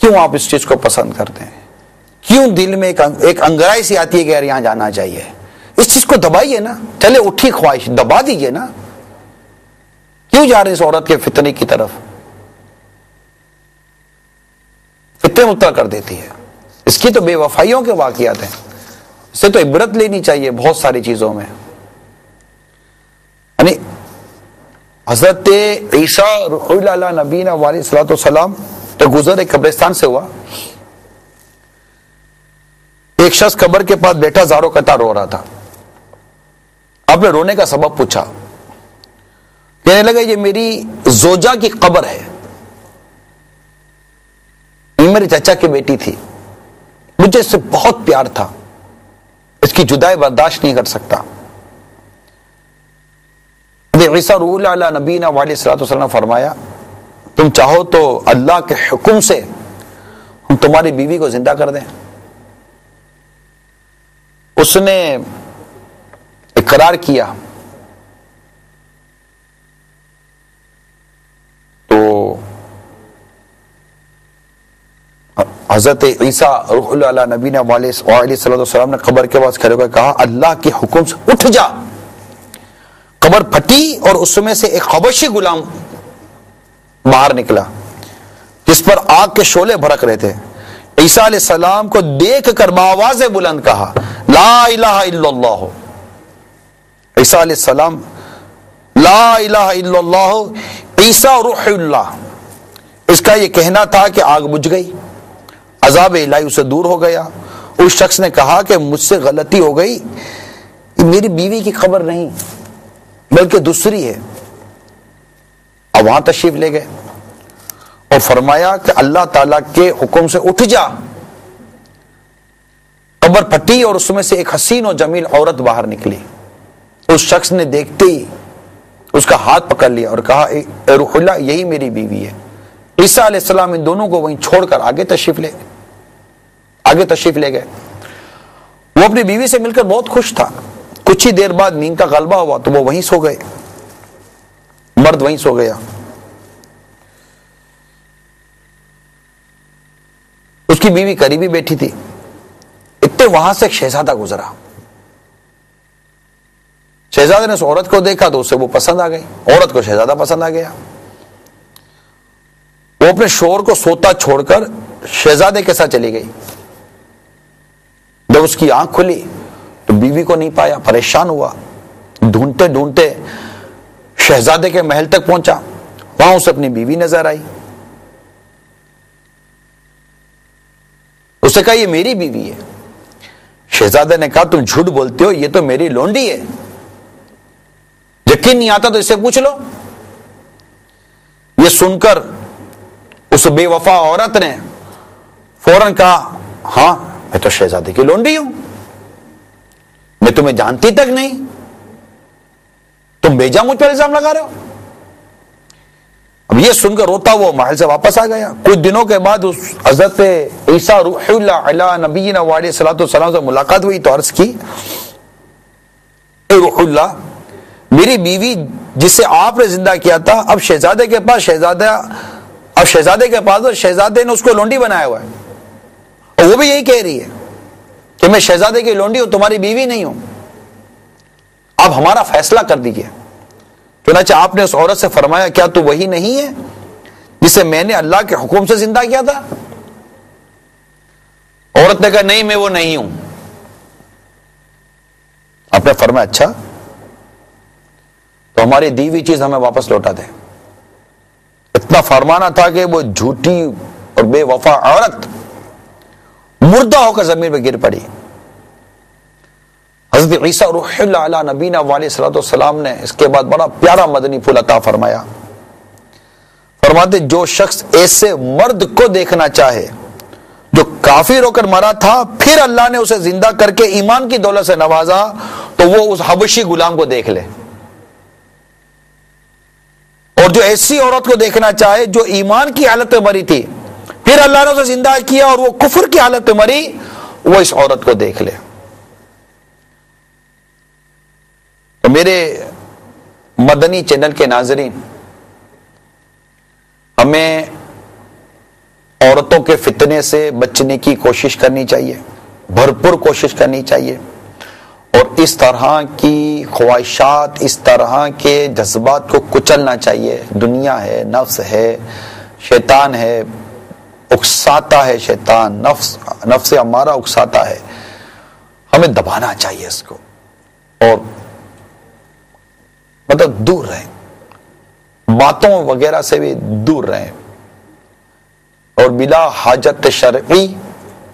کیوں آپ اس چیز کو پسند کرتے ہیں, کیوں دل میں ایک انگرائی سی آتی ہے کہ یار یہاں جانا چاہیے. اس چیز کو دبائیے نا, چلے اٹھی خواہش دبا دیجئے نا. کیوں جا رہے اس عورت کے فتنے کی طرف, فتنے مبتلا کر دیتی ہے. اس کی تو بے وفائیوں کے واقعات ہیں, اس سے تو عبرت لینی چاہیے بہت ساری چیزوں میں. یعنی حضرت عیسیٰ روح اللہ نبینا علیہ الصلوۃ والسلام تو گزر ایک قبرستان سے ہوا. ایک شخص قبر کے پاس بیٹھا زاروں قطار رو رہا تھا. آپ نے رونے کا سبب پوچھا, کہنے لگا یہ میری زوجہ کی قبر ہے, یہ میرے چچا کی بیٹی تھی, مجھے اس سے بہت پیار تھا, اس کی جدائی برداشت نہیں کر سکتا. عیسیٰ روح اللہ نبینا علیہ الصلوۃ والسلام فرمایا تم چاہو تو اللہ کے حکم سے ہم تمہاری بیوی کو زندہ کر دیں. اس نے اقرار کیا تو حضرت عیسیٰ روح اللہ نبینا علیہ الصلوۃ والسلام نے قبر کے پاس کھڑے ہو کر کہا اللہ کے حکم سے اٹھ جا. قبر پھٹی اور اس میں سے ایک حبشی غلام باہر نکلا جس پر آگ کے شعلے بھڑک رہے تھے. عیسیٰ علیہ السلام کو دیکھ کر بآواز بلند کہا لا الہ الا اللہ. عیسیٰ علیہ السلام لا الہ الا اللہ عیسیٰ روح اللہ, اس کا یہ کہنا تھا کہ آگ بجھ گئی, عذاب الہی اسے دور ہو گیا. اس شخص نے کہا کہ مجھ سے غلطی ہو گئی, میری بیوی کی خبر نہیں بلکہ دوسری ہے. اب وہاں تشریف لے گئے اور فرمایا کہ اللہ تعالیٰ کے حکم سے اٹھ جا. قبر پھٹی اور اس میں سے ایک حسین و جمیل عورت باہر نکلی. اس شخص نے دیکھتے ہی اس کا ہاتھ پکڑ لیا اور کہا اے روح اللہ یہی میری بیوی ہے. عیسیٰ علیہ السلام ان دونوں کو وہیں چھوڑ کر آگے تشریف لے گئے. وہ اپنی بیوی سے مل کر بہت خوش تھا. کچھ ہی دیر بعد نیند کا غلبہ ہوا تو وہ وہیں سو گئے, مرد وہیں سو گیا. اس کی بیوی قریبی بیٹھی تھی. اتنے وہاں سے ایک شہزادہ گزرا. شہزادے نے اس عورت کو دیکھا تو اسے وہ پسند آ گئی, عورت کو شہزادہ پسند آ گیا. وہ اپنے شوہر کو سوتا چھوڑ کر شہزادے کے ساتھ چلی گئی. جب اس کی آنکھ کھلی تو بیوی کو نہیں پایا، پریشان ہوا، ڈھونڈتے ڈھونڈتے شہزادے کے محل تک پہنچا، وہاں اسے اپنی بیوی نظر آئی، اسے کہا یہ میری بیوی ہے۔ شہزادے نے کہا تم جھوٹ بولتے ہو، یہ تو میری لونڈی ہے، یقین نہیں آتا تو اس سے پوچھ لو۔ یہ سن کر اس بے وفا عورت نے فوراً کہا ہاں میں تو شہزادے کی لونڈی ہوں، میں تمہیں جانتی تک نہیں، تم بیجا مجھ پر الزام لگا رہے ہو۔ اب یہ سن کر روتا وہ محل سے واپس آ گیا۔ کچھ دنوں کے بعد اس حضرت عیسیٰ روح اللہ علی نبینا وعلیہ الصلوۃ والسلام سے ملاقات ہوئی تو عرض کی اے روح اللہ، میری بیوی جسے آپ نے زندہ کیا تھا اب شہزادے کے پاس، شہزادے کے پاس، شہزادے نے اس کو لونڈی بنایا ہوا ہے، اور وہ بھی یہی کہہ رہی ہے کہ میں شہزادے کی لونڈی ہوں، تمہاری بیوی نہیں ہوں، اب ہمارا فیصلہ کر دیجئے۔ چنانچہ آپ نے اس عورت سے فرمایا کیا تو وہی نہیں ہے جسے میں نے اللہ کے حکم سے زندہ کیا تھا؟ عورت نے کہا نہیں میں وہ نہیں ہوں۔ آپ نے فرمایا اچھا تو ہماری دی ہوئی چیز ہمیں واپس لوٹا دے۔ اتنا فرمانا تھا کہ وہ جھوٹی اور بے وفا عورت مردہ ہو کر زمین پہ گر پڑی۔ حضرت عیسیٰ روح اللہ علی نبینا علیہ الصلوۃ والسلام نے اس کے بعد بڑا پیارا مدنی پھول عطا فرمایا۔ فرماتے جو شخص ایسے مرد کو دیکھنا چاہے جو کافر ہو کر مرا تھا پھر اللہ نے اسے زندہ کر کے ایمان کی دولت سے نوازا تو وہ اس حبشی غلام کو دیکھ لے، اور جو ایسی عورت کو دیکھنا چاہے جو ایمان کی حالت میں مری تھی پھر اللہ نے اسے زندہ کیا اور وہ کفر کی حالت میں مری، وہ اس عورت کو دیکھ لے۔ تو میرے مدنی چینل کے ناظرین، ہمیں عورتوں کے فتنے سے بچنے کی کوشش کرنی چاہیے، بھرپور کوشش کرنی چاہیے، اور اس طرح کی خواہشات، اس طرح کے جذبات کو کچلنا چاہیے۔ دنیا ہے، نفس ہے، شیطان ہے، اکساتا ہے شیطان، نفس ہمارا اکساتا ہے، ہمیں دبانا چاہیے اس کو، اور مطلب دور رہیں، باتوں وغیرہ سے بھی دور رہیں، اور بلا حاجت شرعی،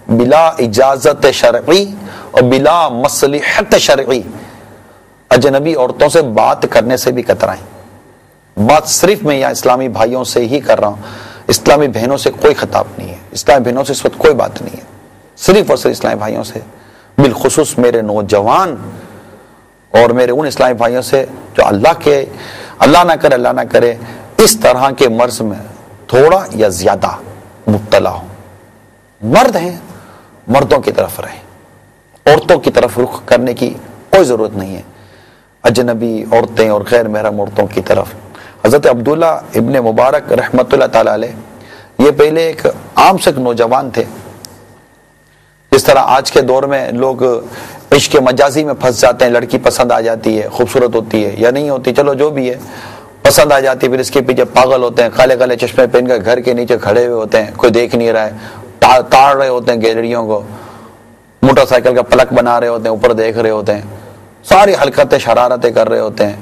بلا اجازت شرعی اور بلا مصلحت شرعی اجنبی عورتوں سے بات کرنے سے بھی کترائیں۔ بات صرف میں یہاں اسلامی بھائیوں سے ہی کر رہا ہوں، اسلامی بہنوں سے کوئی خطاب نہیں ہے، اسلامی بہنوں سے اس وقت کوئی بات نہیں ہے، صرف اور صرف اسلامی بھائیوں سے، بالخصوص میرے نوجوان اور میرے ان اسلامی بھائیوں سے جو اللہ نہ کرے اس طرح کے مرض میں تھوڑا یا زیادہ مبتلا ہو۔ مرد ہیں، مردوں کی طرف رہیں، عورتوں کی طرف رخ کرنے کی کوئی ضرورت نہیں ہے، اجنبی عورتیں اور غیر محرم عورتوں کی طرف۔ حضرت عبداللہ ابن مبارک رحمۃ اللہ تعالی علیہ، یہ پہلے ایک عام سے نوجوان تھے، جس طرح آج کے دور میں لوگ عشق مجازی میں پھنس جاتے ہیں، لڑکی پسند آ جاتی ہے، خوبصورت ہوتی ہے یا نہیں ہوتی، چلو جو بھی ہے پسند آ جاتی ہے، پھر اس کے پیچھے پاگل ہوتے ہیں، کالے کالے چشمے پہن کر گھر کے نیچے کھڑے ہوئے ہوتے ہیں، کوئی دیکھ نہیں رہا ہے، تاڑ رہے ہوتے ہیں گیلریوں کو، موٹر سائیکل کا پلک بنا رہے ہوتے ہیں، اوپر دیکھ رہے ہوتے ہیں، ساری حرکتیں شرارتیں کر رہے ہوتے ہیں،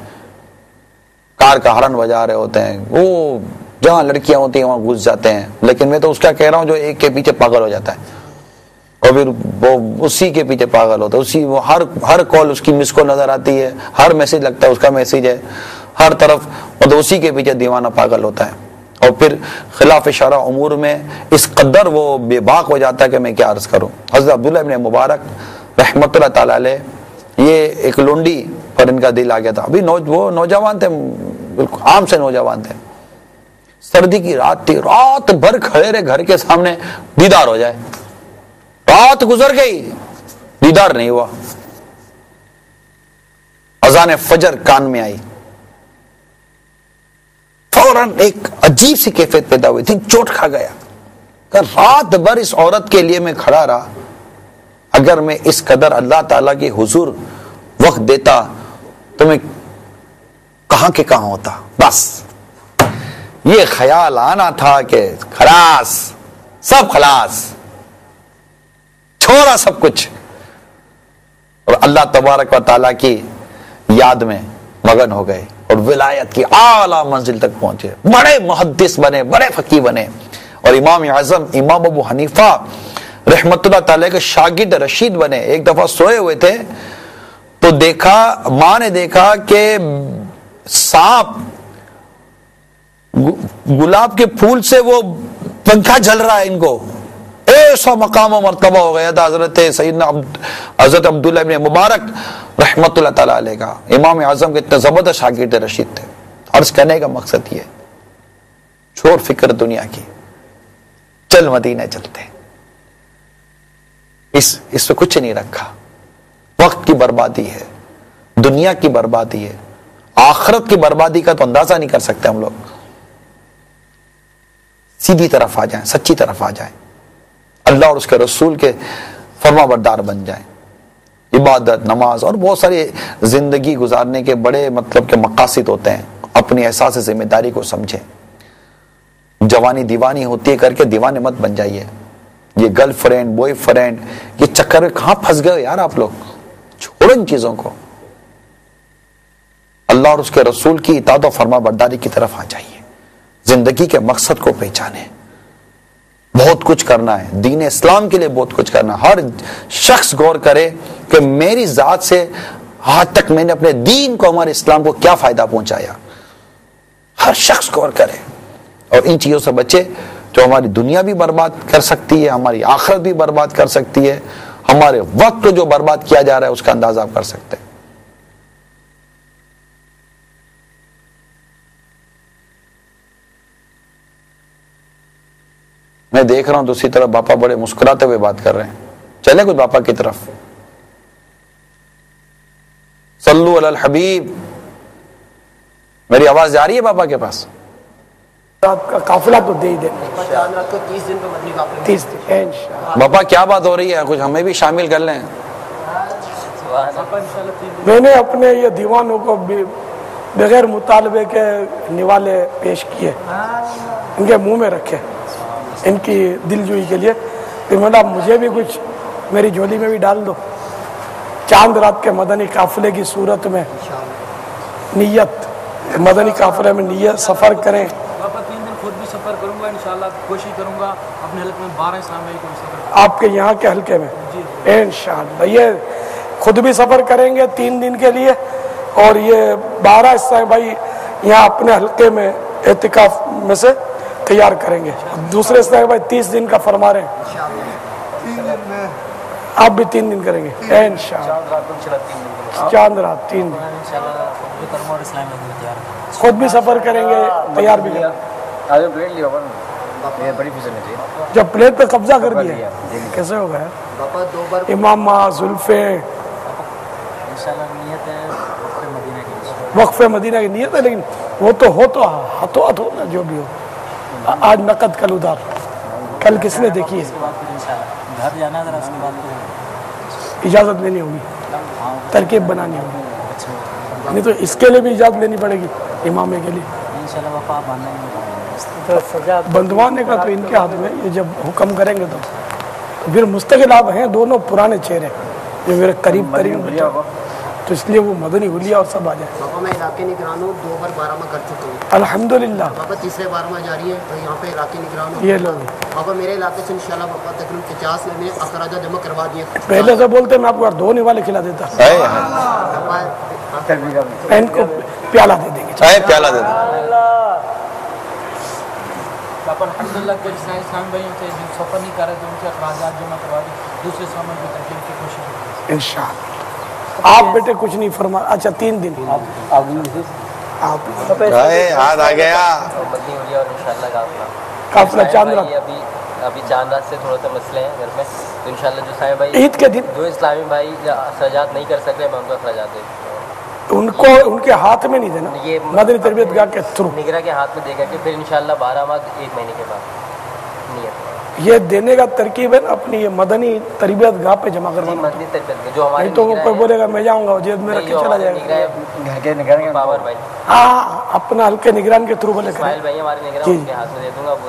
کار کا ہارن بجا رہے ہوتے ہیں، وہ جہاں لڑکیاں ہوتی ہیں وہاں گھس جاتے ہیں۔ لیکن میں تو اس کا کہہ رہا ہوں جو ایک کے پیچھے پاگل ہو جاتا ہے اور پھر وہ اسی کے پیچھے پاگل ہوتا ہے، اسی وہ ہر کال اس کی مس کال نظر آتی ہے، ہر میسج لگتا ہے اس کا میسج ہے، ہر طرف مطلب اسی کے پیچھے دیوانہ پاگل ہوتا ہے، اور پھر خلاف شرع امور میں اس قدر وہ بے باک ہو جاتا ہے کہ میں کیا عرض کروں۔ حضرت عبداللہ ابن مبارک رحمۃ اللہ تعالی علیہ، یہ ایک لونڈی پر ان کا دل آ گیا تھا، ابھی وہ نوجوان تھے، بالکل عام سے نوجوان تھے، سردی کی رات تھی، رات بھر کھڑے رہے گھر کے سامنے دیدار ہو جائے، رات گزر گئی دیدار نہیں ہوا، اذان فجر کان میں آئی، فوراً ایک عجیب سی کیفیت پیدا ہوئی تھی، چوٹ کھا گیا کہ رات بھر اس عورت کے لیے میں کھڑا رہا، اگر میں اس قدر اللہ تعالیٰ کے حضور وقت دیتا تو میں کہاں کے کہاں ہوتا۔ بس یہ خیال آنا تھا کہ خلاص، سب خلاص، چھوڑا سب کچھ، اور اللہ تبارک و تعالیٰ کی یاد میں مگن ہو گئے اور ولایت کی اعلیٰ منزل تک پہنچے، بڑے محدث بنے، بڑے فقیہ بنے۔ اور امام اعظم امام ابو حنیفہ رحمت اللہ تعالی کے شاگرد رشید بنے۔ ایک دفعہ سوئے ہوئے تھے تو دیکھا، ماں نے دیکھا کہ سانپ گلاب کے پھول سے وہ پنکھا جل رہا ہے، ان کو ایسا مقام و مرتبہ ہو گیا تھا حضرت سیدنا حضرت عبداللہ ابن مبارک رحمت اللہ تعالی علیہ کا۔ امام اعظم کے اتنے زبردست شاگرد رشید تھے۔ عرض کرنے کا مقصد یہ، چھوڑ فکر دنیا کی، چل مدینہ چلتے۔ اس پہ کچھ نہیں رکھا، وقت کی بربادی ہے، دنیا کی بربادی ہے، آخرت کی بربادی کا تو اندازہ نہیں کر سکتے ہم لوگ۔ سیدھی طرف آ جائیں، سچی طرف آ جائیں، اللہ اور اس کے رسول کے فرما بردار بن جائیں۔ عبادت، نماز اور بہت ساری زندگی گزارنے کے بڑے مطلب کے مقاصد ہوتے ہیں، اپنی احساس ذمہ داری کو سمجھیں۔ جوانی دیوانی ہوتی ہے کر کے دیوانے مت بن جائیے۔ یہ گرل فرینڈ، بوائے فرینڈ، یہ چکر میں کہاں پھنس گئے یار آپ لوگ؟ چھوڑو ان چیزوں کو، اللہ اور اس کے رسول کی اطاعت و فرما برداری کی طرف آ جائیے، زندگی کے مقصد کو پہچانیں۔ بہت کچھ کرنا ہے، دین اسلام کے لیے بہت کچھ کرنا ہے۔ ہر شخص غور کرے کہ میری ذات سے آج تک میں نے اپنے دین کو، ہمارے اسلام کو کیا فائدہ پہنچایا۔ ہر شخص غور کرے اور ان چیزوں سے بچے جو ہماری دنیا بھی برباد کر سکتی ہے، ہماری آخرت بھی برباد کر سکتی ہے، ہمارے وقت کو جو برباد کیا جا رہا ہے اس کا اندازہ آپ کر سکتے ہیں۔ میں دیکھ رہا ہوں دوسری طرف باپا بڑے مسکراتے ہوئے بات کر رہے ہیں، چلیں کچھ باپا کی طرف۔ صلو علی الحبیب۔ میری آواز جا رہی ہے باپا کے پاس؟ آپ کا قافلہ تو دے ہی دیں، 30 دن پہ مدنی قافلہ۔ 30 دن انشاءاللہ۔ باپا کیا بات ہو رہی ہے؟ کچھ ہمیں بھی شامل کر لیں۔ میں نے اپنے یہ دیوانوں کو بغیر مطالبے کے نوالے پیش کیے، ان کے منہ میں رکھے ان کی دل جوئی کے لیے۔ تو میں نے مجھے بھی کچھ میری جھولی میں بھی ڈال دو۔ چاند رات کے مدنی قافلے کی صورت میں نیت، مدنی قافلے میں نیت سفر کریں۔ باپا 3 دن خود بھی سفر کروں گا انشاءاللہ، کوشش کروں گا اپنے حلقے میں 12 اسلام بھائی کو سفر آپ کے یہاں کے حلقے میں انشاءاللہ یہ خود بھی سفر کریں گے 3 دن کے لیے، اور یہ 12 اسلام بھائی یہاں اپنے حلقے میں اعتکاف میں سے تیار کریں گے۔ دوسرے اسلام بھائی 30 دن کا فرما رہے ہیں، آپ بھی 3 دن کریں گے انشاءاللہ۔ چاند رات 3 دن خود بھی سفر کریں گے، تیار بھی کریں گے۔ جب پلیٹ پہ قبضہ کر دیا کیسے ہو گیا؟ امام زلفیں وقف مدینہ کی نیت ہے، لیکن وہ تو ہو تو ہاتھوں ہاتھ ہو نا، جو بھی ہو۔ آج نقد کل ادھار، کل کس نے دیکھی ہے؟ اجازت لینی ہوگی، ترکیب بنانی ہوگی، نہیں تو اس کے لیے بھی اجازت لینی پڑے گی امامے کے لیے۔ بندوانے کا تو ان کے ہاتھ میں، یہ جب حکم کریں گے تو پھر مستقل آپ ہیں دونوں پرانے چہرے جو میرے قریب ترین بچے، تو اس لیے وہ مدنی حلیہ اور سب آ جائیں۔ پاپا میں علاقے نگران ہوں، 2 بار 12 میں کر چکا ہوں الحمدللہ۔ پاپا تیسرے بار میں جاری ہے، تو یہاں پہ علاقے نگران ہوں۔ یہ لوگ پاپا میرے علاقے سے انشاءاللہ پاپا تقریباً 50 میں نے اخراجات جمع کروا دیے۔ پہلے سے بولتے میں آپ کو 2 نوالے کھلا دیتا، ان کو پیالہ دے دیں گے۔ پیالہ دے دیں۔ پاپا الحمدللہ کچھ اسلام بھائیوں سے جو سفر نہیں کر رہے تھے ان کے اخراجات جمع کروا دی، دوسرے سامان کی ترکیب کی کوشش کی انشاءاللہ۔ آپ بیٹے کچھ نہیں فرما، اچھا 3 دن آپ یاد آ گیا مدنی حلیہ اور انشاءاللہ قافلہ چاند رات ابھی چاند رات سے تھوڑا سا مسئلے ہیں گھر میں، تو انشاءاللہ جو سائیں بھائی عید کے دن جو اسلامی بھائی اخراجات نہیں کر سک رہے میں ان کو اخراجات دے دوں ان کو ان کے ہاتھ میں نہیں دینا، یہ مدنی تربیت گاہ کے تھرو نگراں کے ہاتھ میں دے گا کہ پھر انشاءاللہ 12 ماہ 1 مہینے کے بعد نیت یہ دینے کا ترکیب ہے نا، اپنی یہ مدنی تربیت گاہ پہ جمع کروانا، مدنی تربیت میں جو ہمارے نہیں تو وہ کوئی بولے گا میں جاؤں گا جیب میں رکھ کے چلا جائے گا۔ نگراں پاور بھائی ہاں اپنا ہلکے نگران کے تھرو بولے اسماعیل بھائی ہمارے نگراں ان کے ہاتھ میں دے دوں گا، وہ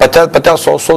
50-50 100-100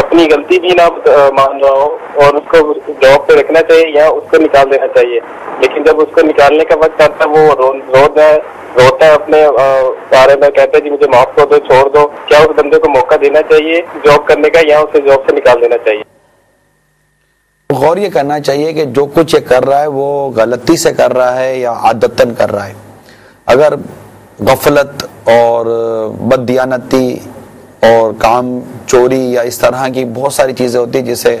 اپنی غلطی بھی نہ مان رہا ہو اور اس کو جاب پہ رکھنا چاہیے یا اس کو نکال دینا چاہیے. لیکن جب اس کو نکالنے کا وقت آتا ہے وہ روتا ہے اپنے بارے میں, کہتا ہے جی مجھے معاف کر دو, چھوڑ دو. کیا اس بندے کو موقع دینا چاہیے جاب کرنے کا یا اسے جاب سے نکال دینا چاہیے؟ غور یہ کرنا چاہیے کہ جو کچھ یہ کر رہا ہے وہ غلطی سے کر رہا ہے یا عادتاً کر رہا ہے. اگر غفلت اور بددیانتی اور کام چوری یا اس طرح کی بہت ساری چیزیں ہوتی ہیں جس سے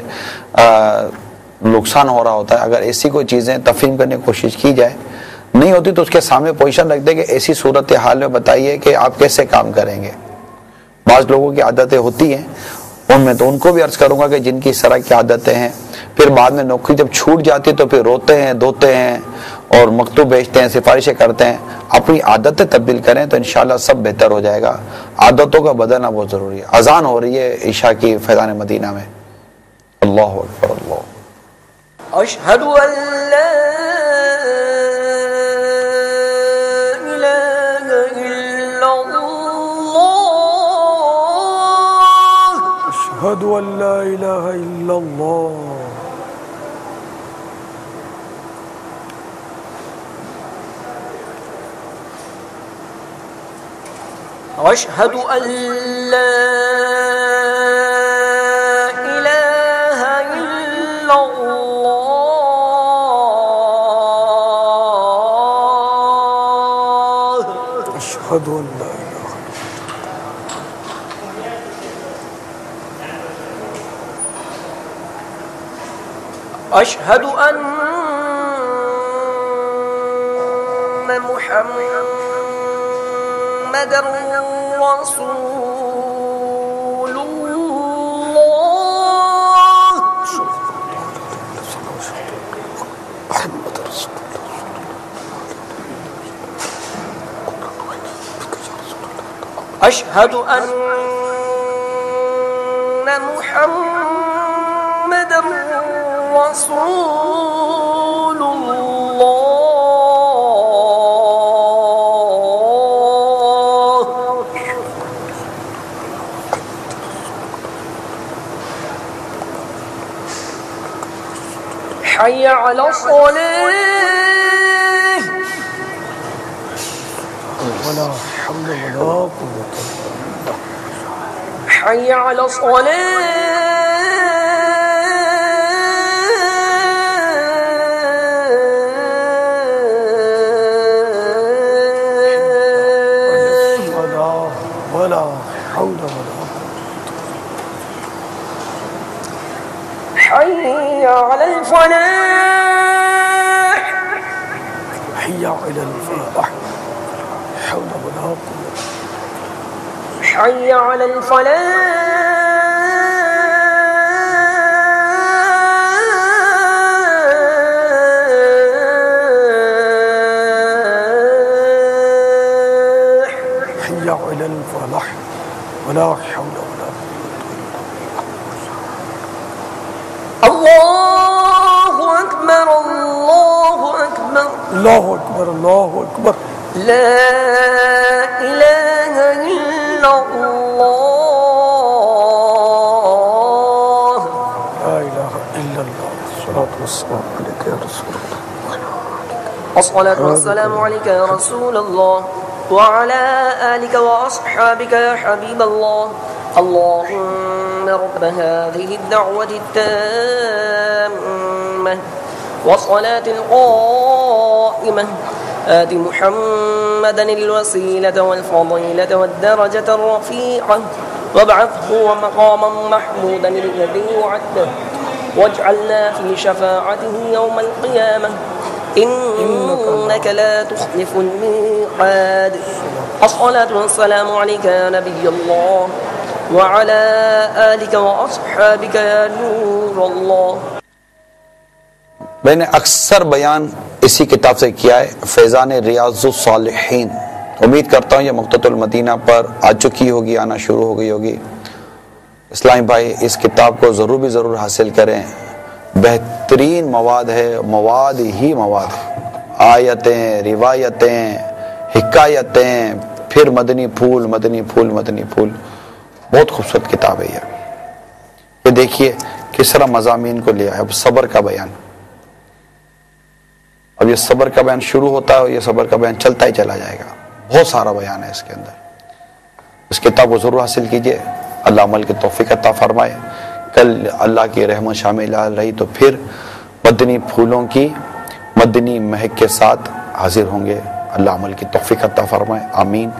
نقصان ہو رہا ہوتا ہے, اگر ایسی کوئی چیزیں تفہیم کرنے کی کوشش کی جائے, نہیں ہوتی تو اس کے سامنے پوزیشن رکھ دے کہ ایسی صورتحال میں بتائیے کہ آپ کیسے کام کریں گے. بعض لوگوں کی عادتیں ہوتی ہیں, ان میں تو ان کو بھی عرض کروں گا کہ جن کی اس طرح کی عادتیں ہیں, پھر بعد میں نوکری جب چھوٹ جاتی ہے تو پھر روتے ہیں, دھوتے ہیں اور مکتوب بھیجتے ہیں, سفارشیں کرتے ہیں. اپنی عادتیں تبدیل کریں تو انشاءاللہ سب بہتر ہو جائے گا. عادتوں کا بدلنا بہت ضروری ہے. اذان ہو رہی ہے عشاء کی فیضان مدینہ میں. اللہ اکبر. اللہ اشہد ان لا الہ الا اللہ, اشہد ان لا الہ الا اللہ, اشہد ان لا الہ الا اللہ, اشہد ان لا الہ اشہد ان محمد رسول اللہ, اشہد ان محمد رسول اللہ, حي على الصلاة, ولا حول ولا قوة, حي على الصلاة, ولا حول ولا حي على الفلاح, حي على الفلاح, حول ولا قوة, حي على الفلاح, حي على الفلاح, ولا حول ولا الله أكبر, الله أكبر, الله أكبر, الله أكبر, لا إله إلا الله, لا إله إلا الله. الصلاة والسلام عليك يا رسول الله, الصلاة والسلام عليك يا رسول الله, وعلى آلك وأصحابك يا حبيب الله. اللهم رب هذه الدعوة التامة والصلاة القائمة آت محمدا الوسيلة والفضيلة والدرجة الرفيعة وابعثه مقاما محمودا الذي وعده واجعلنا في شفاعته يوم القيامة إنك لا تخلف الميعاد. الصلاة والسلام عليك يا نبي الله وعلى آلك وأصحابك يا نور الله. میں نے اکثر بیان اسی کتاب سے کیا ہے, فیضان ریاض الصالحین. امید کرتا ہوں یہ مقتۃ المدینہ پر آ چکی ہوگی, آنا شروع ہو گئی ہوگی. اسلامی بھائی اس کتاب کو ضرور بھی ضرور حاصل کریں. بہترین مواد ہے, مواد ہی مواد ہے. آیتیں, روایتیں, حکایتیں, پھر مدنی پھول, مدنی پھول, مدنی پھول. بہت خوبصورت کتاب ہے یہ. یہ دیکھیے کس طرح مضامین کو لیا ہے. اب صبر کا بیان، اب یہ صبر کا بیان شروع ہوتا ہے اور یہ صبر کا بیان چلتا ہی چلا جائے گا. بہت سارا بیان ہے اس کے اندر. اس کتاب کو ضرور حاصل کیجئے. اللہ عمل کی توفیق عطا فرمائے. کل اللہ کی رحمت شامل رہی تو پھر مدنی پھولوں کی مدنی مہک کے ساتھ حاضر ہوں گے. اللہ عمل کی توفیق عطا فرمائے. آمین.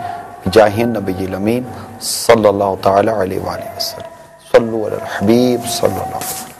جاہ نبی الامین صلی اللہ تعالی علیہ وآلہ وسلم. صلو علی الحبیب صلی اللہ علیہ وسلم.